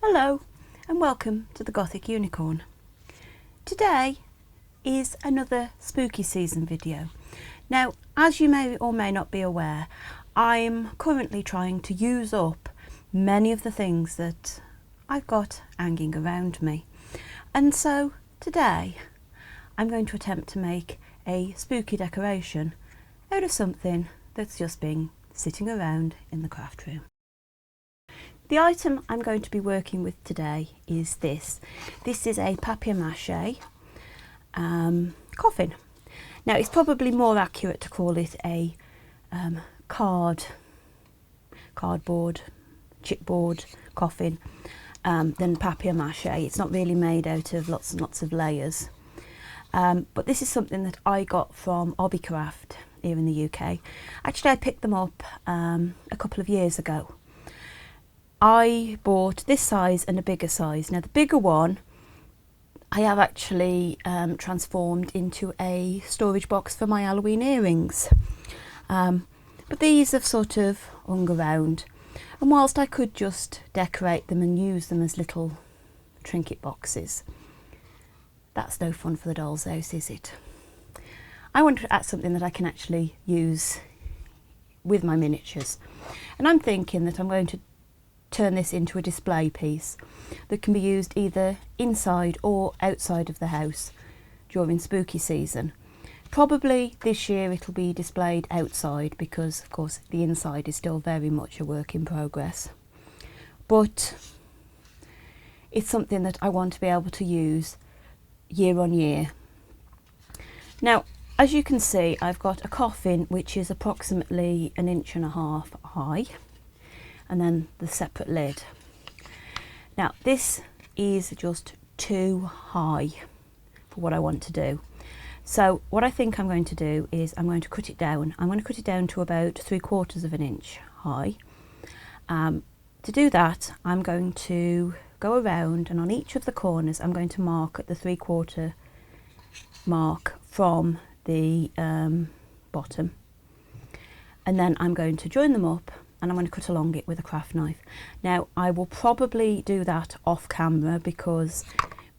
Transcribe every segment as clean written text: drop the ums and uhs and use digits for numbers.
Hello and welcome to the Gothic Unicorn. Today is another spooky season video. Now, as you may or may not be aware, I'm currently trying to use up many of the things that I've got hanging around me. And so today I'm going to attempt to make a spooky decoration out of something that's just been sitting around in the craft room. The item I'm going to be working with today is this. This is a papier-mâché coffin. Now, it's probably more accurate to call it a cardboard, chipboard coffin than papier-mâché. It's not really made out of lots and lots of layers. But this is something that I got from Hobbycraft here in the UK. Actually, I picked them up a couple of years ago. I bought this size and a bigger size. Now the bigger one I have actually transformed into a storage box for my Halloween earrings. But these have sort of hung around, and whilst I could just decorate them and use them as little trinket boxes, that's no fun for the doll's house, is it? I wanted to add something that I can actually use with my miniatures, and I'm thinking that I'm going to turn this into a display piece that can be used either inside or outside of the house during spooky season. Probably this year it'll be displayed outside because of course the inside is still very much a work in progress, but it's something that I want to be able to use year on year. Now, as you can see, I've got a coffin which is approximately 1.5 inches high, and then the separate lid. Now this is just too high for what I want to do. So what I think I'm going to do is I'm going to cut it down. I'm going to cut it down to about 3/4 inch high. To do that, I'm going to go around, and on each of the corners I'm going to mark at the 3/4 mark from the bottom, and then I'm going to join them up, and I'm going to cut along it with a craft knife. Now, I will probably do that off camera because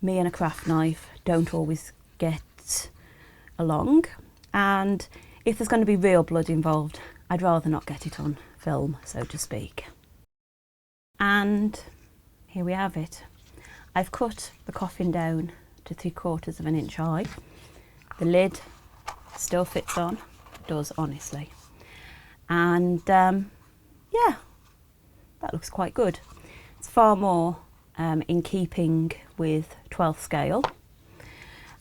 me and a craft knife don't always get along, and if there's going to be real blood involved, I'd rather not get it on film, so to speak. And here we have it. I've cut the coffin down to 3/4 inch high. The lid still fits on, it does honestly, and yeah, that looks quite good. It's far more in keeping with 12th scale.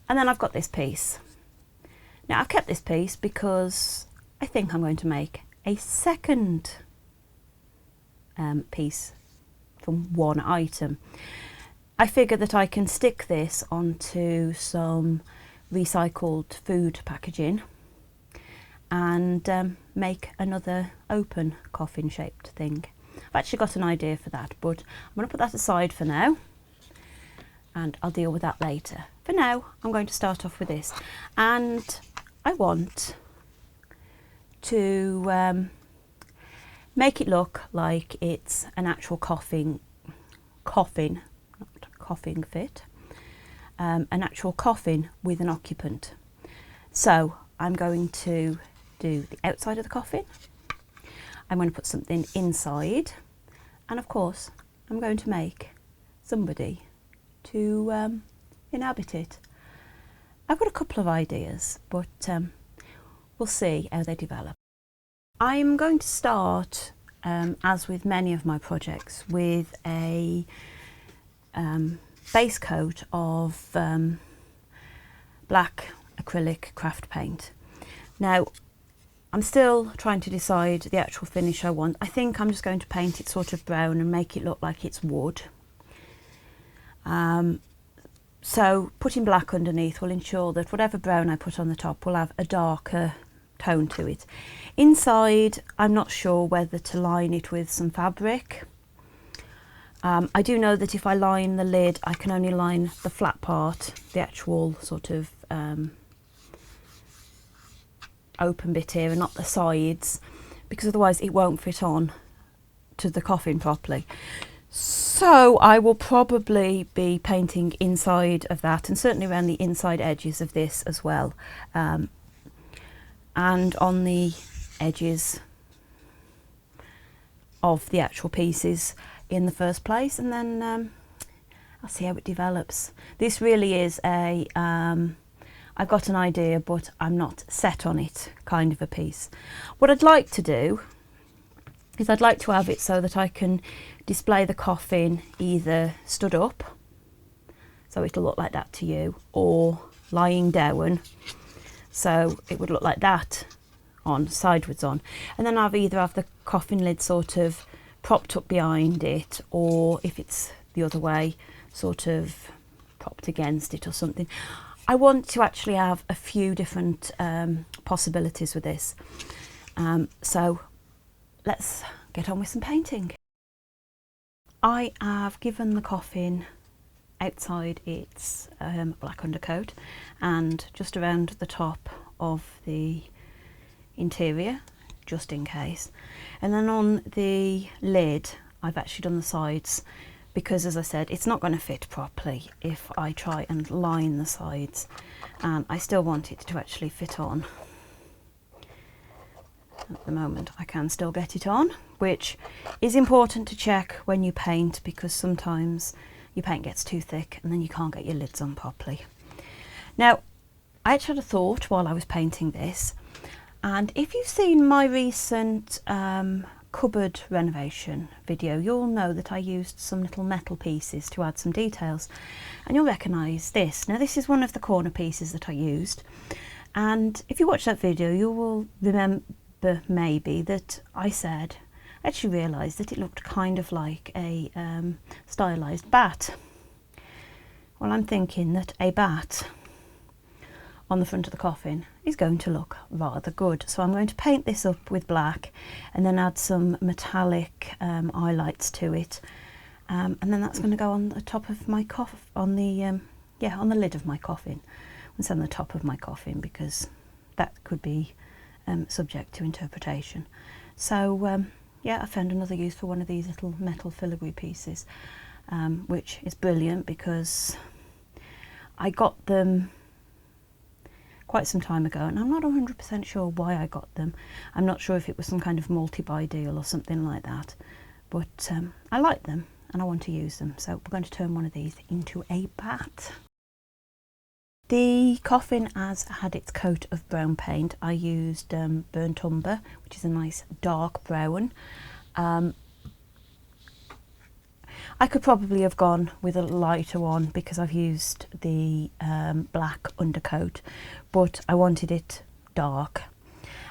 And then I've got this piece. Now I've kept this piece because I think I'm going to make a second piece from one item. I figure that I can stick this onto some recycled food packaging and make another open coffin shaped thing. I've actually got an idea for that, but I'm going to put that aside for now and I'll deal with that later. For now, I'm going to start off with this, and I want to make it look like it's an actual coffin, not coffin fit, an actual coffin with an occupant. So I'm going to do the outside of the coffin, I'm going to put something inside, and of course I'm going to make somebody to inhabit it. I've got a couple of ideas, but we'll see how they develop. I'm going to start, as with many of my projects, with a base coat of black acrylic craft paint. Now, I'm still trying to decide the actual finish I want. I think I'm just going to paint it sort of brown and make it look like it's wood. So putting black underneath will ensure that whatever brown I put on the top will have a darker tone to it. Inside, I'm not sure whether to line it with some fabric. I do know that if I line the lid, I can only line the flat part, the actual sort of open bit here, and not the sides, because otherwise it won't fit on to the coffin properly. So I will probably be painting inside of that, and certainly around the inside edges of this as well, and on the edges of the actual pieces in the first place, and then I'll see how it develops. This really is a I've got an idea but I'm not set on it kind of a piece. What I'd like to do is I'd like to have it so that I can display the coffin either stood up, so it'll look like that to you, or lying down, so it would look like that on, sideways on, and then I've either have the coffin lid sort of propped up behind it, or if it's the other way, sort of propped against it or something. I want to actually have a few different possibilities with this, so let's get on with some painting. I have given the coffin outside its black undercoat and just around the top of the interior, just in case, and then on the lid I've actually done the sides, because as I said, it's not going to fit properly if I try and line the sides, and I still want it to actually fit on. At the moment I can still get it on, which is important to check when you paint, because sometimes your paint gets too thick and then you can't get your lids on properly. Now, I actually had a thought while I was painting this, and if you've seen my recent cupboard renovation video, you'll know that I used some little metal pieces to add some details, and you'll recognise this. Now, this is one of the corner pieces that I used, and if you watch that video you will remember maybe that I said, I actually realised that it looked kind of like a stylised bat. Well, I'm thinking that a bat on the front of the coffin is going to look rather good, so I'm going to paint this up with black and then add some metallic highlights to it, and then that's going to go on the top of my coffin, on the lid of my coffin. It's on the top of my coffin because that could be subject to interpretation. So yeah, I found another use for one of these little metal filigree pieces, which is brilliant because I got them quite some time ago, and I'm not 100% sure why I got them. I'm not sure if it was some kind of multi-buy deal or something like that, but I like them and I want to use them, so we're going to turn one of these into a bat. The coffin has had its coat of brown paint. I used burnt umber, which is a nice dark brown. I could probably have gone with a lighter one because I've used the black undercoat, but I wanted it dark.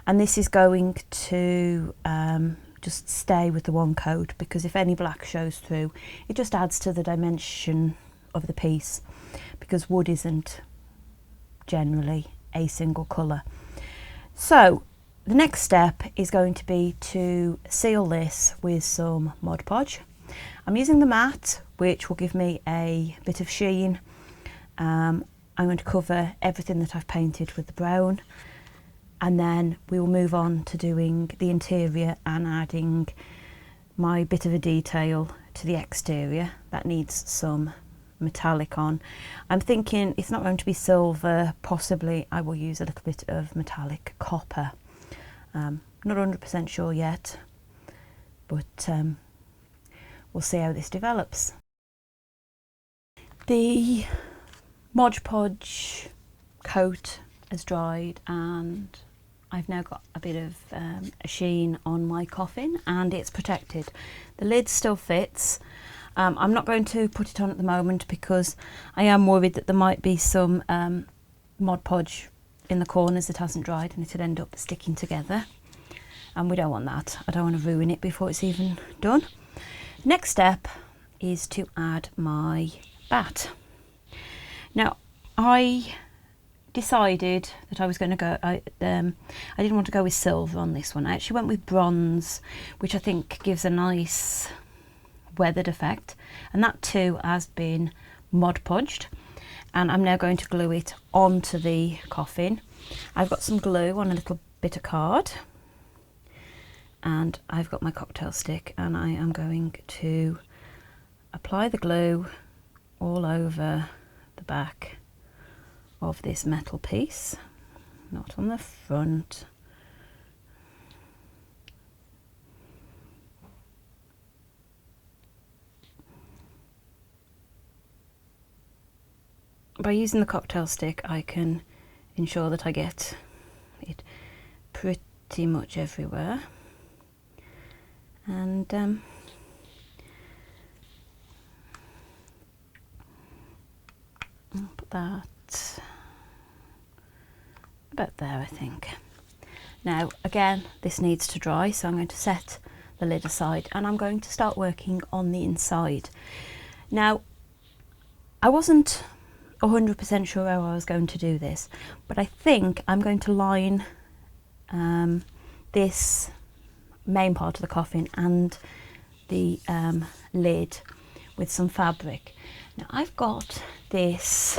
And this is going to just stay with the one coat, because if any black shows through, it just adds to the dimension of the piece, because wood isn't generally a single colour. So the next step is going to be to seal this with some Mod Podge. I'm using the matte, which will give me a bit of sheen. I'm going to cover everything that I've painted with the brown, and then we will move on to doing the interior and adding my bit of a detail to the exterior that needs some metallic on. I'm thinking it's not going to be silver, possibly I will use a little bit of metallic copper. Not 100% sure yet, but we'll see how this develops. The Mod Podge coat has dried, and I've now got a bit of a sheen on my coffin, and it's protected. The lid still fits. I'm not going to put it on at the moment because I am worried that there might be some Mod Podge in the corners that hasn't dried and it'll end up sticking together, and we don't want that. I don't want to ruin it before it's even done. Next step is to add my bat. Now, I decided that I was going to go, I didn't want to go with silver on this one. I actually went with bronze, which I think gives a nice weathered effect, and that too has been Mod Podged, and I'm now going to glue it onto the coffin. I've got some glue on a little bit of card, and I've got my cocktail stick, and I am going to apply the glue all over the back of this metal piece, not on the front. By using the cocktail stick, I can ensure that I get it pretty much everywhere, and I'll put that about there, I think. Now again, this needs to dry, so I'm going to set the lid aside and I'm going to start working on the inside. Now, I wasn't 100% sure how I was going to do this, but I think I'm going to line this main part of the coffin and the lid with some fabric. Now I've got this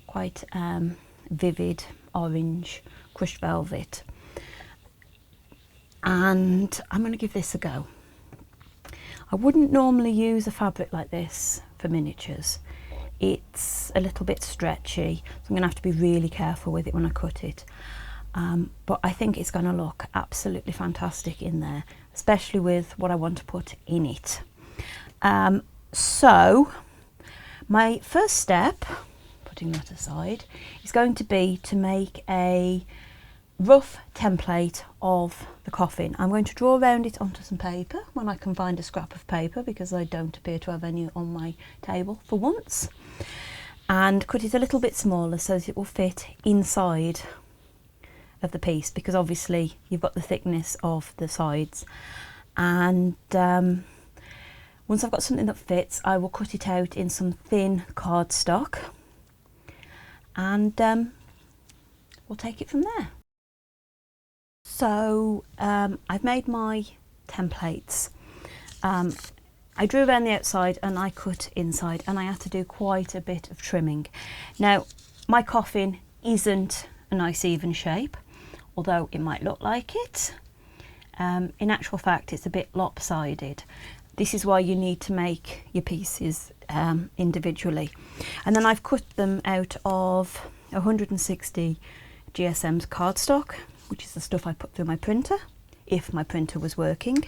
quite vivid orange crushed velvet, and I'm going to give this a go. I wouldn't normally use a fabric like this for miniatures. It's a little bit stretchy, so I'm going to have to be really careful with it when I cut it. But I think it's going to look absolutely fantastic in there, especially with what I want to put in it. So my first step, putting that aside, is going to be to make a rough template of the coffin. I'm going to draw around it onto some paper when I can find a scrap of paper, because I don't appear to have any on my table for once, and cut it a little bit smaller so that it will fit inside of the piece, because obviously you've got the thickness of the sides. And once I've got something that fits, I will cut it out in some thin cardstock, and we'll take it from there. So I've made my templates. I drew around the outside and I cut inside, and I had to do quite a bit of trimming. Now, my coffin isn't a nice even shape, although it might look like it. In actual fact, it's a bit lopsided. This is why you need to make your pieces individually. And then I've cut them out of 160 GSM's cardstock, which is the stuff I put through my printer, if my printer was working.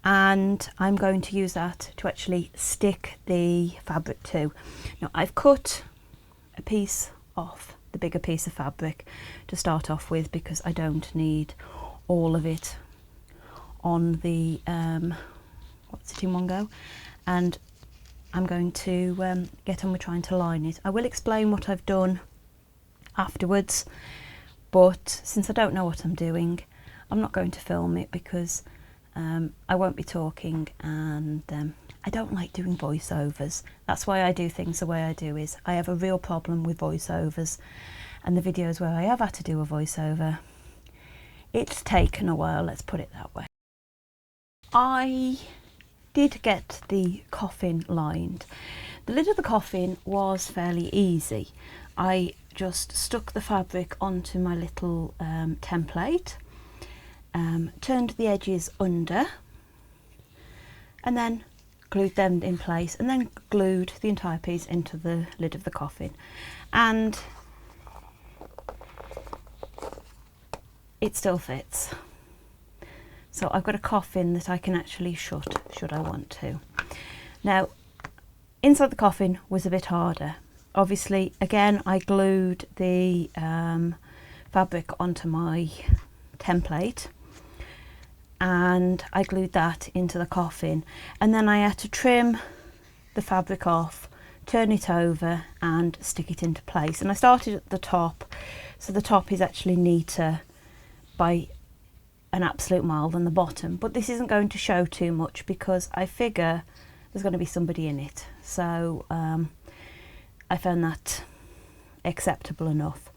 And I'm going to use that to actually stick the fabric to. Now, I've cut a piece off the bigger piece of fabric to start off with, because I don't need all of it on the what's it in one go, and I'm going to get on with trying to line it. I will explain what I've done afterwards, but since I don't know what I'm doing, I'm not going to film it, because I won't be talking, and I don't like doing voiceovers. That's why I do things the way I do. Is I have a real problem with voiceovers, and the videos where I have had to do a voiceover, it's taken a while, let's put it that way. I did get the coffin lined. The lid of the coffin was fairly easy. I just stuck the fabric onto my little template, turned the edges under, and then glued them in place, and then glued the entire piece into the lid of the coffin. And it still fits. So I've got a coffin that I can actually shut, should I want to. Now, inside the coffin was a bit harder. Obviously, again, I glued the fabric onto my template, and I glued that into the coffin. And then I had to trim the fabric off, turn it over, and stick it into place. And I started at the top, so the top is actually neater by an absolute mile than the bottom, but this isn't going to show too much because I figure there's going to be somebody in it, so I found that acceptable enough.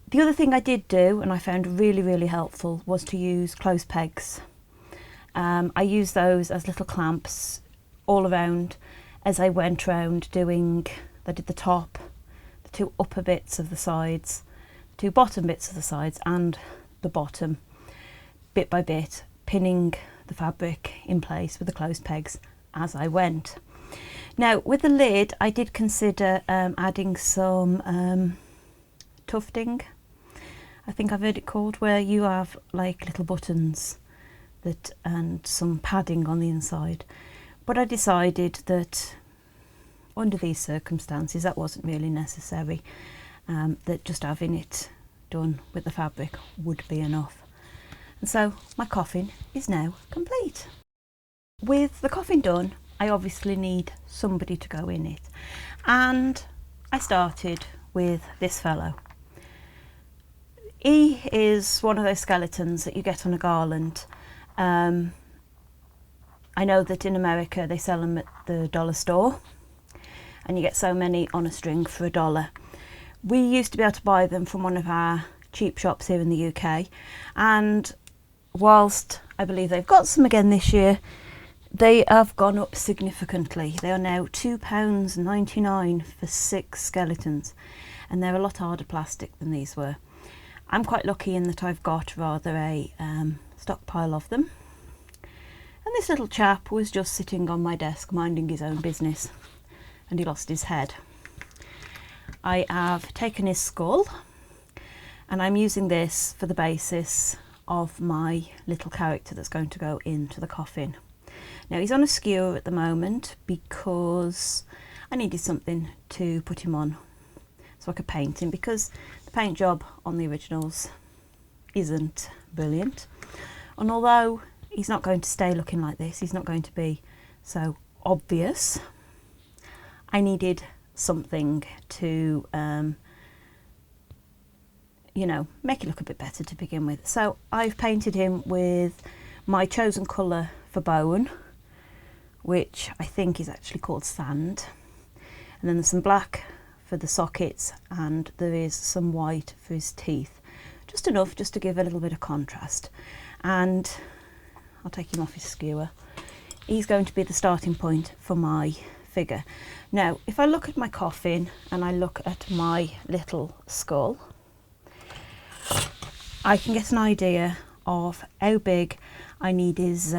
The other thing I did do, and I found really helpful, was to use clothes pegs. I used those as little clamps all around as I went around doing, I did the top, the two upper bits of the sides, the two bottom bits of the sides, and the bottom, bit by bit, pinning the fabric in place with the clothes pegs as I went. Now with the lid, I did consider adding some tufting, I think I've heard it called, where you have like little buttons that and some padding on the inside. But I decided that under these circumstances that wasn't really necessary, that just having it done with the fabric would be enough. And so my coffin is now complete. With the coffin done, I obviously need somebody to go in it, and I started with this fellow. He is one of those skeletons that you get on a garland. I know that in America they sell them at the dollar store, and you get so many on a string for $1. We used to be able to buy them from one of our cheap shops here in the UK, and whilst I believe they've got some again this year, they have gone up significantly. They are now £2.99 for 6 skeletons, and they're a lot harder plastic than these were. I'm quite lucky in that I've got rather a stockpile of them, and this little chap was just sitting on my desk minding his own business, and he lost his head. I have taken his skull, and I'm using this for the basis of my little character that's going to go into the coffin. Now he's on a skewer at the moment because I needed something to put him on so I could paint him, because the paint job on the originals isn't brilliant. And although he's not going to stay looking like this, he's not going to be so obvious, I needed something to you know, make it look a bit better to begin with. So I've painted him with my chosen colour for bone, which I think is actually called sand, and then there's some black for the sockets, and there is some white for his teeth, just enough just to give a little bit of contrast. And I'll take him off his skewer. He's going to be the starting point for my figure. Now if I look at my coffin and I look at my little skull, I can get an idea of how big I need his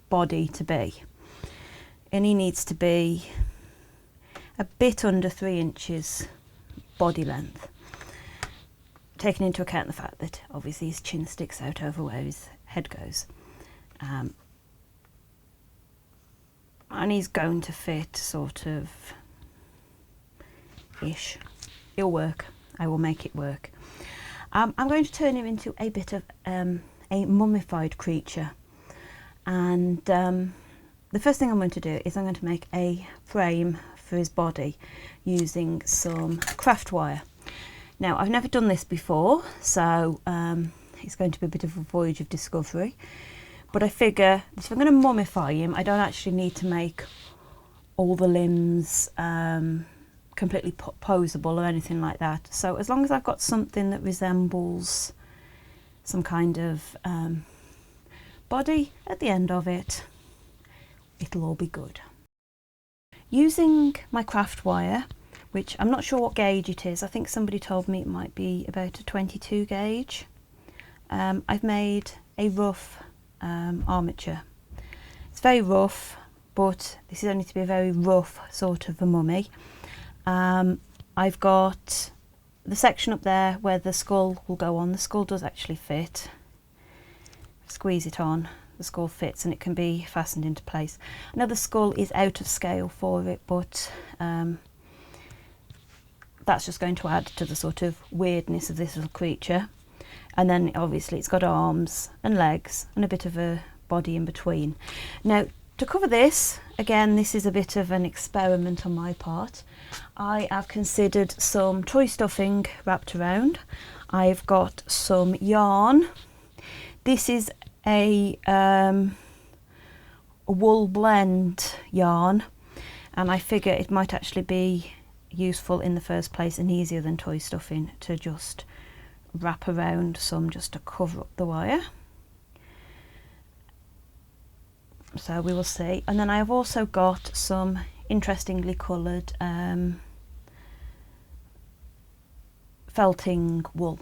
body to be, and he needs to be a bit under 3 inches body length, taking into account the fact that obviously his chin sticks out over where his head goes, and he's going to fit sort of ish. He'll work. I will make it work. I'm going to turn him into a bit of a mummified creature, and the first thing I'm going to do is I'm going to make a frame for his body using some craft wire. Now I've never done this before, so it's going to be a bit of a voyage of discovery, but I figure that if I'm going to mummify him, I don't actually need to make all the limbs completely posable or anything like that. So as long as I've got something that resembles some kind of body at the end of it, it'll all be good. Using my craft wire, which I'm not sure what gauge it is, I think somebody told me it might be about a 22 gauge. I've made a rough armature. It's very rough, but this is only to be a very rough sort of a mummy. I've got the section up there where the skull will go on. The skull does actually fit. Squeeze it on, the skull fits, and it can be fastened into place. I know the skull is out of scale for it, but that's just going to add to the sort of weirdness of this little creature. And then obviously it's got arms and legs and a bit of a body in between. Now to cover this, again, this is a bit of an experiment on my part. I have considered some toy stuffing wrapped around. I've got some yarn. This is a wool blend yarn, and I figure it might actually be useful in the first place and easier than toy stuffing to just wrap around some just to cover up the wire. So we will see. And then I have also got some interestingly coloured felting wool.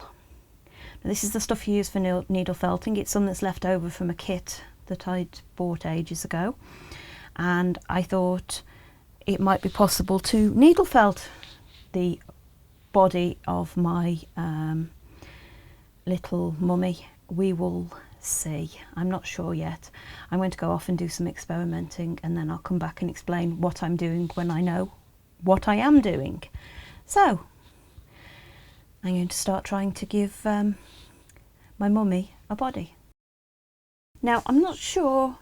Now, this is the stuff you use for needle felting. It's some that's left over from a kit that I'd bought ages ago. and I thought it might be possible to needle felt the body of my little mummy. We will see. I'm not sure yet. I'm going to go off and do some experimenting, and then I'll come back and explain what I'm doing when I know what I am doing. So I'm going to start trying to give my mummy a body. Now, I'm not sure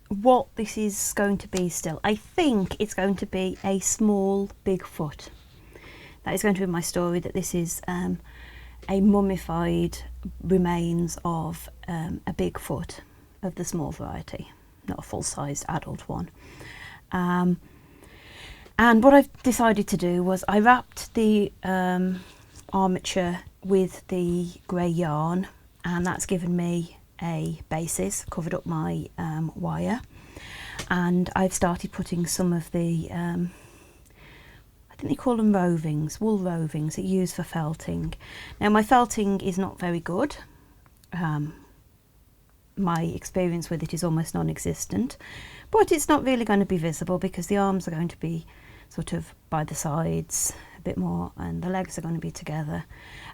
what this is going to be still. I think it's going to be a small Bigfoot. That is going to be my story, that this is a mummified remains of a Bigfoot of the small variety, not a full-sized adult one. And what I've decided to do was I wrapped the armature with the grey yarn, and that's given me a basis, covered up my wire, and I've started putting some of the I think they call them rovings, wool rovings that you use for felting. Now, my felting is not very good. My experience with it is almost non-existent, but it's not really going to be visible because the arms are going to be sort of by the sides a bit more, and the legs are going to be together,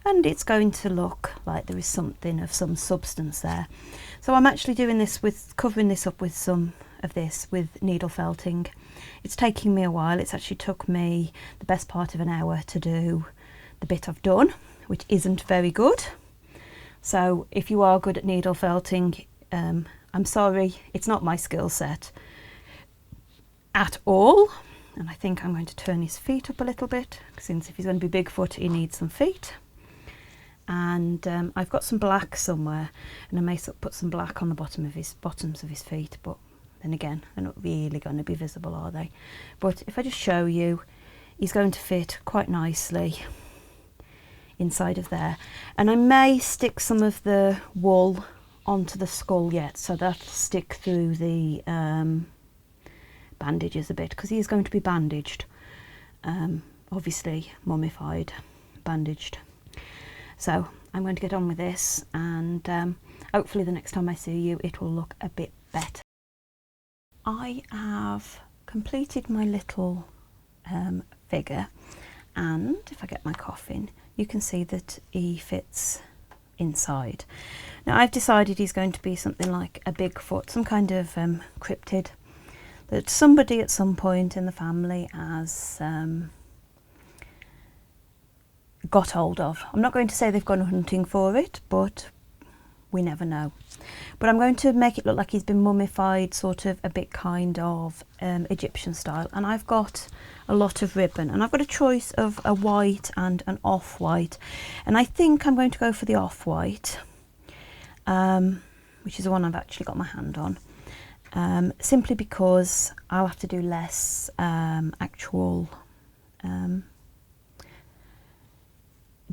and it's going to look like there is something of some substance there. So I'm actually doing this with, covering this up with some of this with needle felting. It's taking me a while. It's actually took me the best part of an hour to do the bit I've done, which isn't very good. So if you are good at needle felting, I'm sorry, it's not my skill set at all. And I think I'm going to turn his feet up a little bit, since if he's going to be Bigfoot, he needs some feet. And I've got some black somewhere, and I may put some black on the bottoms of his feet, but then again, they're not really going to be visible, are they? But if I just show you, he's going to fit quite nicely inside of there. And I may stick some of the wool onto the skull yet, so that'll stick through the bandages a bit, because he is going to be bandaged, obviously mummified, bandaged. So I'm going to get on with this, and hopefully the next time I see you it will look a bit better. I have completed my little figure, and if I get my coffin, you can see that he fits inside. Now, I've decided he's going to be something like a Bigfoot, some kind of cryptid that somebody at some point in the family has got hold of. I'm not going to say they've gone hunting for it, but we never know. But I'm going to make it look like he's been mummified, sort of a bit kind of Egyptian style. And I've got a lot of ribbon, and I've got a choice of a white and an off-white, and I think I'm going to go for the off-white, which is the one I've actually got my hand on, simply because I'll have to do less actual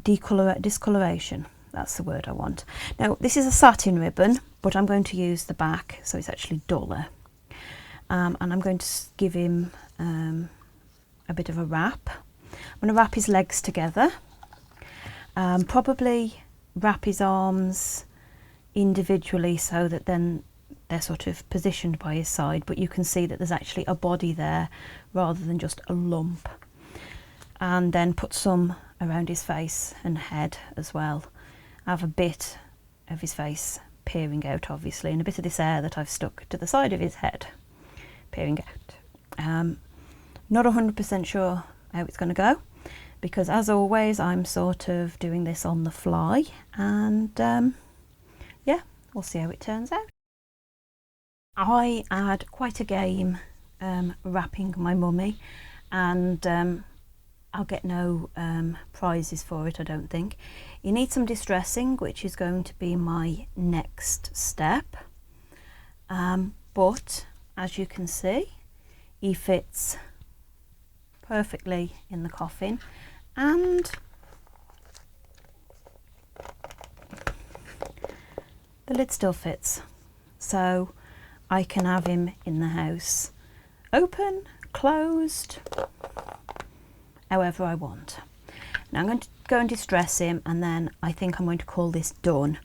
discoloration. That's the word I want. Now, this is a satin ribbon, but I'm going to use the back, so it's actually duller. And I'm going to give him a bit of a wrap. I'm going to wrap his legs together. Probably wrap his arms individually so that then they're sort of positioned by his side, but you can see that there's actually a body there rather than just a lump. And then put some around his face and head as well. I have a bit of his face peering out, obviously, and a bit of this hair that I've stuck to the side of his head peering out. Not 100% sure how it's going to go, because as always I'm sort of doing this on the fly, and yeah, we'll see how it turns out. I had quite a game wrapping my mummy, and I'll get no prizes for it, I don't think. You need some distressing, which is going to be my next step. But as you can see, he fits perfectly in the coffin, and the lid still fits. So I can have him in the house, open, closed, however I want. Now I'm going to go and distress him, and then I think I'm going to call this done.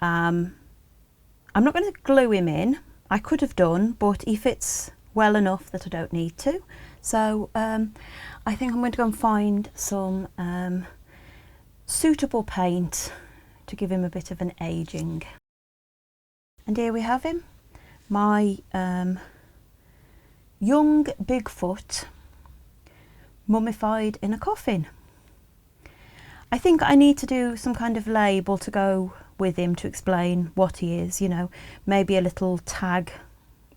I'm not going to glue him in. I could have done, but he fits well enough that I don't need to. So I think I'm going to go and find some suitable paint to give him a bit of an ageing. And here we have him, my young Bigfoot mummified in a coffin. I think I need to do some kind of label to go with him to explain what he is, you know, maybe a little tag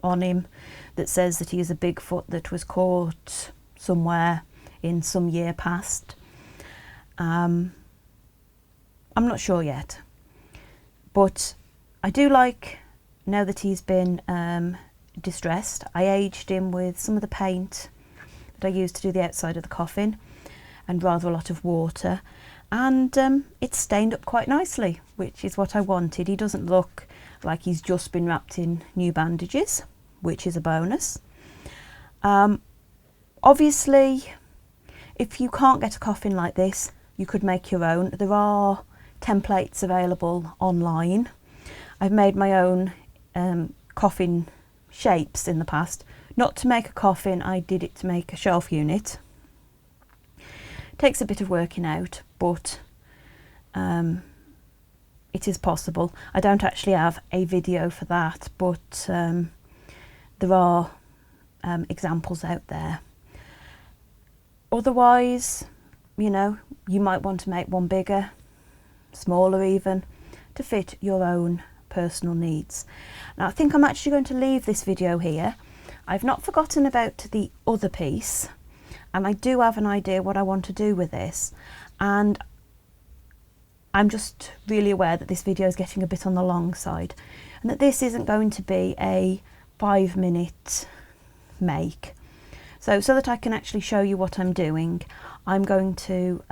on him that says that he is a Bigfoot that was caught somewhere in some year past. I'm not sure yet, but I do like, now that he's been distressed, I aged him with some of the paint that I used to do the outside of the coffin and rather a lot of water, and it's stained up quite nicely, which is what I wanted. He doesn't look like he's just been wrapped in new bandages, which is a bonus. Obviously, if you can't get a coffin like this, you could make your own. There are templates available online. I've made my own coffin shapes in the past. Not to make a coffin, I did it to make a shelf unit. Takes a bit of working out, but it is possible. I don't actually have a video for that, but there are examples out there. Otherwise, you know, you might want to make one bigger, smaller even, to fit your own personal needs. Now I think I'm actually going to leave this video here. I've not forgotten about the other piece, and I do have an idea what I want to do with this, and I'm just really aware that this video is getting a bit on the long side and that this isn't going to be a 5-minute make. So that I can actually show you what I'm doing, I'm going to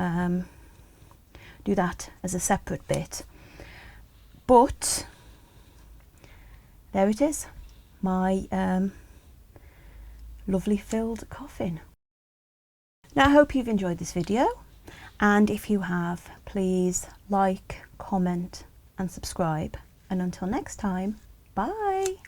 do that as a separate bit. But there it is, my lovely filled coffin. Now I hope you've enjoyed this video, and if you have, please like, comment and subscribe, and until next time, bye.